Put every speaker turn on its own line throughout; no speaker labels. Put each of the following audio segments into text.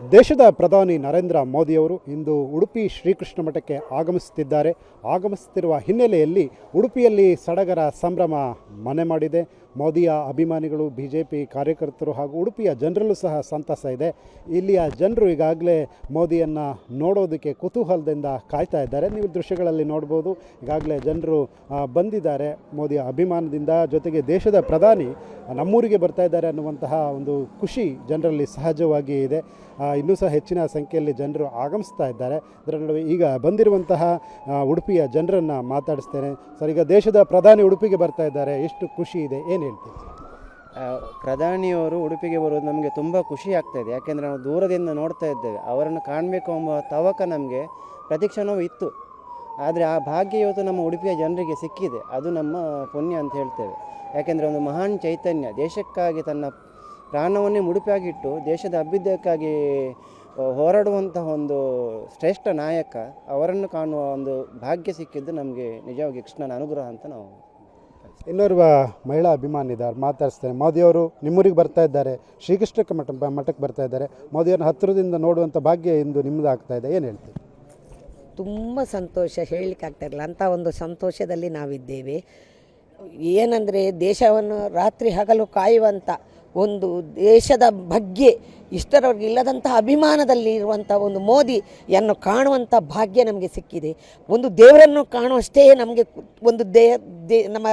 ದೇಶದ ಪ್ರಧಾನಿ ನರೇಂದ್ರ ಮೋದಿಯವರು ಇಂದು ಉಡುಪಿ ಶ್ರೀಕೃಷ್ಣ ಮಠಕ್ಕೆ ಆಗಮಿಸುತ್ತಿರುವ ಹಿನ್ನೆಲೆಯಲ್ಲಿ ಉಡುಪಿಯಲ್ಲಿ ಸಡಗರ ಸಂಭ್ರಮ ಮನೆ ಮಾಡಿದೆ. ಮೋದಿಯ ಅಭಿಮಾನಿಗಳು, BJP ಕಾರ್ಯಕರ್ತರು ಹಾಗೂ ಉಡುಪಿಯ ಜನರಲ್ಲೂ ಸಹ ಸಂತಸ ಇದೆ. ಇಲ್ಲಿಯ ಜನರು ಈಗಾಗಲೇ ಮೋದಿಯನ್ನು ನೋಡೋದಕ್ಕೆ ಕುತೂಹಲದಿಂದ ಕಾಯ್ತಾ ಇದ್ದಾರೆ. ನೀವು ದೃಶ್ಯಗಳಲ್ಲಿ ನೋಡ್ಬೋದು, ಈಗಾಗಲೇ ಜನರು ಬಂದಿದ್ದಾರೆ ಮೋದಿಯ ಅಭಿಮಾನದಿಂದ. ಜೊತೆಗೆ ದೇಶದ ಪ್ರಧಾನಿ ನಮ್ಮೂರಿಗೆ ಬರ್ತಾ ಇದ್ದಾರೆ ಅನ್ನುವಂತಹ ಒಂದು ಖುಷಿ ಜನರಲ್ಲಿ ಸಹಜವಾಗಿ ಇದೆ. ಇನ್ನೂ ಸಹ ಹೆಚ್ಚಿನ ಸಂಖ್ಯೆಯಲ್ಲಿ ಜನರು ಆಗಮಿಸ್ತಾ ಇದ್ದಾರೆ. ಇದರ ನಡುವೆ ಈಗ ಬಂದಿರುವಂತಹ ಉಡುಪಿಯ ಜನರನ್ನು ಮಾತಾಡಿಸ್ತೇನೆ. ಸರ್, ಈಗ ದೇಶದ ಪ್ರಧಾನಿ ಉಡುಪಿಗೆ ಬರ್ತಾ ಇದ್ದಾರೆ, ಎಷ್ಟು ಖುಷಿ ಇದೆ, ಏನು ಹೇಳ್ತೀವಿ?
ಪ್ರಧಾನಿಯವರು ಉಡುಪಿಗೆ ಬರೋದು ನಮಗೆ ತುಂಬ ಖುಷಿ ಆಗ್ತಾಯಿದೆ. ಯಾಕೆಂದರೆ ನಾವು ದೂರದಿಂದ ನೋಡ್ತಾ ಇದ್ದೇವೆ, ಅವರನ್ನು ಕಾಣಬೇಕು ಎಂಬ ತವಕ ನಮಗೆ ಪ್ರತಿಕ್ಷಣವೂ ಇತ್ತು. ಆದರೆ ಆ ಭಾಗ್ಯ ಇವತ್ತು ನಮ್ಮ ಉಡುಪಿಯ ಜನರಿಗೆ ಸಿಕ್ಕಿದೆ. ಅದು ನಮ್ಮ ಪುಣ್ಯ ಅಂತ ಹೇಳ್ತೇವೆ. ಯಾಕೆಂದರೆ ಒಂದು ಮಹಾನ್ ಚೈತನ್ಯ ದೇಶಕ್ಕಾಗಿ ತನ್ನ ಪ್ರಾಣವನ್ನೇ ಮುಡುಪಾಗಿಟ್ಟು ದೇಶದ ಅಭ್ಯುದಯಕ್ಕಾಗಿ ಹೋರಾಡುವಂತಹ ಒಂದು ಶ್ರೇಷ್ಠ ನಾಯಕ, ಅವರನ್ನು ಕಾಣುವ ಒಂದು ಭಾಗ್ಯ ಸಿಕ್ಕಿದ್ದು ನಮಗೆ ನಿಜವಾಗಿ ಕೃಷ್ಣನ ಅನುಗ್ರಹ ಅಂತ ನಾವು.
ಇನ್ನೋರ್ವ ಮಹಿಳಾ ಅಭಿಮಾನಿ ಇದ್ದಾರೆ, ಮಾತಾಡಿಸ್ತೇನೆ. ಮೋದಿಯವರು ನಿಮ್ಮೂರಿಗೆ ಬರ್ತಾ ಇದ್ದಾರೆ, ಶ್ರೀಕೃಷ್ಣ ಮಠಕ್ಕೆ ಬರ್ತಾ ಇದ್ದಾರೆ. ಮೋದಿಯವ್ರನ್ನ ಹತ್ತಿರದಿಂದ ನೋಡುವಂಥ ಭಾಗ್ಯ ಇಂದು ನಿಮ್ಮದಾಗ್ತಾ ಇದೆ, ಏನು ಹೇಳ್ತೀವಿ?
ತುಂಬ ಸಂತೋಷ, ಹೇಳಲಿಕ್ಕೆ ಆಗ್ತಾ ಇರಲಿಲ್ಲ. ಅಂಥ ಒಂದು ಸಂತೋಷದಲ್ಲಿ ನಾವಿದ್ದೇವೆ. ಏನಂದರೆ ದೇಶವನ್ನು ರಾತ್ರಿ ಹಗಲು ಕಾಯುವಂಥ ಒಂದು ದೇಶದ ಬಗ್ಗೆ ಇಷ್ಟರವರೆಗೆ ಇಲ್ಲದಂಥ ಅಭಿಮಾನದಲ್ಲಿ ಇರುವಂಥ ಒಂದು ಮೋದಿಯನ್ನು ಕಾಣುವಂಥ ಭಾಗ್ಯ ನಮಗೆ ಸಿಕ್ಕಿದೆ. ಒಂದು ದೇವರನ್ನು ಕಾಣುವಷ್ಟೇ ನಮಗೆ ಒಂದು ನಮ್ಮ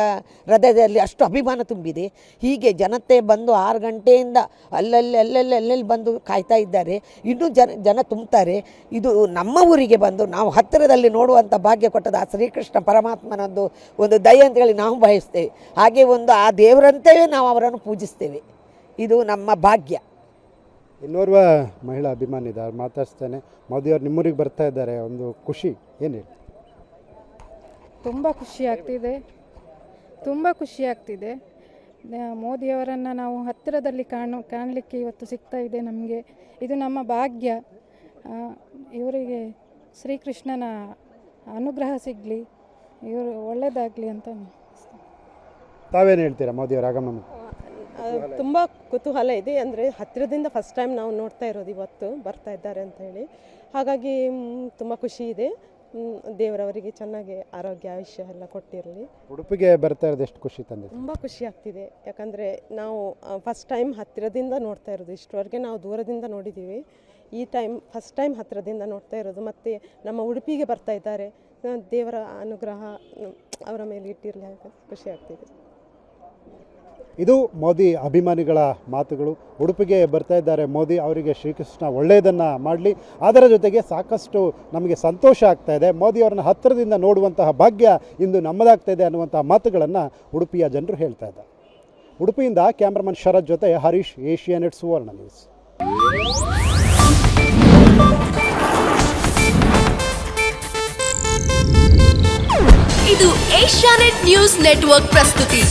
ಹೃದಯದಲ್ಲಿ ಅಷ್ಟು ಅಭಿಮಾನ ತುಂಬಿದೆ. ಹೀಗೆ ಜನತೆ ಬಂದು 6 ಗಂಟೆಯಿಂದ ಅಲ್ಲಲ್ಲಿ ಬಂದು ಕಾಯ್ತಾ ಇದ್ದಾರೆ. ಇನ್ನೂ ಜನ ತುಂಬ್ತಾರೆ. ಇದು ನಮ್ಮ ಊರಿಗೆ ಬಂದು ನಾವು ಹತ್ತಿರದಲ್ಲಿ ನೋಡುವಂಥ ಭಾಗ್ಯ ಕೊಟ್ಟದ ಆ ಶ್ರೀಕೃಷ್ಣ ಪರಮಾತ್ಮನದ್ದು ಒಂದು ದಯೆ ಅಂತೇಳಿ ನಾವು ಬಯಸ್ತೇವೆ. ಹಾಗೆ ಒಂದು ಆ ದೇವರಂತೆಯೇ ನಾವು ಅವರನ್ನು ಪೂಜಿಸ್ತೇವೆ. ಇದು ನಮ್ಮ ಭಾಗ್ಯ.
ಇನ್ನೋರ್ವ ಮಹಿಳಾ ಅಭಿಮಾನಿ ಇದ್ದಾರೆ, ಮಾತಾಡ್ಸ್ತೇನೆ. ಮೋದಿಯವರು ನಿಮ್ಮೂರಿಗೆ ಬರ್ತಾ ಇದ್ದಾರೆ, ಒಂದು ಖುಷಿ, ಏನು ಹೇಳಿ?
ತುಂಬ ಖುಷಿ ಆಗ್ತಿದೆ. ಮೋದಿಯವರನ್ನು ನಾವು ಹತ್ತಿರದಲ್ಲಿ ಕಾಣಲಿಕ್ಕೆ ಇವತ್ತು ಸಿಗ್ತಾ ಇದೆ ನಮಗೆ. ಇದು ನಮ್ಮ ಭಾಗ್ಯ. ಇವರಿಗೆ ಶ್ರೀಕೃಷ್ಣನ ಅನುಗ್ರಹ ಸಿಗಲಿ, ಇವರು ಒಳ್ಳೆಯದಾಗಲಿ ಅಂತ.
ತಾವೇನು ಹೇಳ್ತೀರಾ ಮೋದಿಯವರ ಆಗಮನ?
ತುಂಬ ಕುತೂಹಲ ಇದೆ. ಅಂದರೆ ಹತ್ತಿರದಿಂದ ಫಸ್ಟ್ ಟೈಮ್ ನಾವು ನೋಡ್ತಾ ಇರೋದು, ಇವತ್ತು ಬರ್ತಾ ಇದ್ದಾರೆ ಅಂತ ಹೇಳಿ. ಹಾಗಾಗಿ ತುಂಬ ಖುಷಿ ಇದೆ. ದೇವರವರಿಗೆ ಚೆನ್ನಾಗಿ ಆರೋಗ್ಯ ಆಯುಷ್ಯ ಎಲ್ಲ ಕೊಟ್ಟಿರಲಿ.
ಉಡುಪಿಗೆ ಬರ್ತಾ ಇರೋದು ಎಷ್ಟು ಖುಷಿ ತಂದೆ?
ತುಂಬ ಖುಷಿ ಆಗ್ತಿದೆ. ಯಾಕಂದರೆ ನಾವು ಫಸ್ಟ್ ಟೈಮ್ ಹತ್ತಿರದಿಂದ ನೋಡ್ತಾ ಇರೋದು. ಇಷ್ಟವರೆಗೆ ನಾವು ದೂರದಿಂದ ನೋಡಿದ್ದೀವಿ. ಈ ಟೈಮ್ ಫಸ್ಟ್ ಟೈಮ್ ಹತ್ತಿರದಿಂದ ನೋಡ್ತಾ ಇರೋದು. ಮತ್ತು ನಮ್ಮ ಉಡುಪಿಗೆ ಬರ್ತಾ ಇದ್ದಾರೆ. ದೇವರ ಅನುಗ್ರಹ ಅವರ ಮೇಲೆ ಇಟ್ಟಿರಲಿ ಅಂತ ಖುಷಿ ಆಗ್ತಿದೆ.
ಇದು ಮೋದಿ ಅಭಿಮಾನಿಗಳ ಮಾತುಗಳು. ಉಡುಪಿಗೆ ಬರ್ತಾ ಇದ್ದಾರೆ ಮೋದಿ, ಅವರಿಗೆ ಶ್ರೀಕೃಷ್ಣ ಒಳ್ಳೆಯದನ್ನು ಮಾಡಲಿ. ಅದರ ಜೊತೆಗೆ ಸಾಕಷ್ಟು ನಮಗೆ ಸಂತೋಷ ಆಗ್ತಾ ಇದೆ. ಮೋದಿಯವರನ್ನ ಹತ್ತಿರದಿಂದ ನೋಡುವಂತಹ ಭಾಗ್ಯ ಇಂದು ನಮ್ಮದಾಗ್ತಾ ಇದೆ ಅನ್ನುವಂತಹ ಮಾತುಗಳನ್ನು ಉಡುಪಿಯ ಜನರು ಹೇಳ್ತಾ ಇದ್ದಾರೆ. ಉಡುಪಿಯಿಂದ ಕ್ಯಾಮ್ರಾಮನ್ ಶರತ್ ಜೊತೆ ಹರೀಶ್, ಏಷ್ಯಾನೆಟ್ ಸುವರ್ಣ ನ್ಯೂಸ್.
ಇದು ಏಷ್ಯಾನೆಟ್ ನ್ಯೂಸ್ ನೆಟ್ವರ್ಕ್ ಪ್ರಸ್ತುತಿ.